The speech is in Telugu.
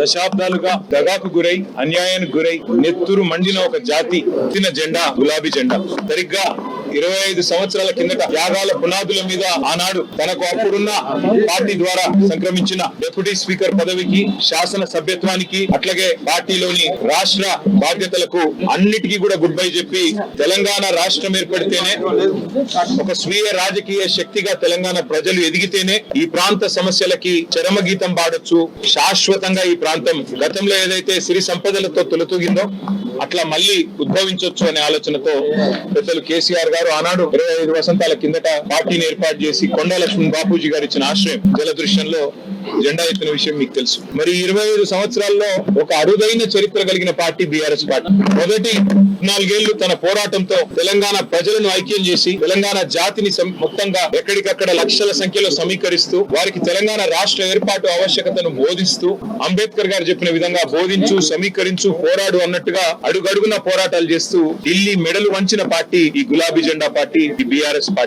దశాబ్దాలుగా దగాకు గురై అన్యాయానికి గురై నెత్తురు మండిన ఒక జాతి ఎత్తిన జెండా గులాబీ జెండా. సరిగ్గా 25 సంవత్సరాల కిందట త్యాగాల పునాదుల మీద ఆనాడు తనకు అప్పుడున్న పార్టీ ద్వారా సంక్రమించిన డిప్యూటీ స్పీకర్ పదవికి, శాసన సభ్యత్వానికి, అట్లాగే పార్టీలోని రాష్ట్ర బాధ్యతలకు అన్నిటికీ కూడా గుడ్ బై చెప్పి తెలంగాణ రాష్ట్రం ఏర్పడితేనే ఒక స్వీయ రాజకీయ శక్తిగా తెలంగాణ ప్రజలు ఎదిగితేనే ఈ ప్రాంత సమస్యలకి చరమగీతం పాడొచ్చు, శాశ్వతంగా ఈ ప్రాంతం గతంలో ఏదైతే సిరి సంపదలతో తొలతూగిందో అట్లా మళ్ళీ ఉద్భవించవచ్చు అనే ఆలోచనతో పెద్దలు కేసీఆర్ గారు ఆనాడు 25 వసంతాల కిందట పార్టీని ఏర్పాటు చేసి కొండా లక్ష్మణ్ బాపూజీ గారు ఇచ్చిన ఆశ్రయం జలదృశ్యంలో జెండా ఎత్తిన విషయం మీకు తెలుసు. మరి 25 సంవత్సరాల్లో ఒక అరుదైన చరిత్ర కలిగిన పార్టీ బీఆర్ఎస్ పార్టీ. మొదటి 4 ఏళ్లు తన పోరాటంతో తెలంగాణ ప్రజలను ఐక్యం చేసి తెలంగాణ జాతిని మొత్తంగా ఎక్కడికక్కడ లక్షల సంఖ్యలో సమీకరిస్తూ వారికి తెలంగాణ రాష్ట్ర ఏర్పాటు ఆవశ్యకతను బోధిస్తూ అంబేద్కర్ గారు చెప్పిన విధంగా బోధించు, సమీకరించు, పోరాడు అన్నట్టుగా అడుగడుగున పోరాటాలు చేస్తూ ఢిల్లీ మెడలు వంచిన పార్టీ ఈ గులాబీ జెండా పార్టీ, ఈ బీఆర్ఎస్ పార్టీ.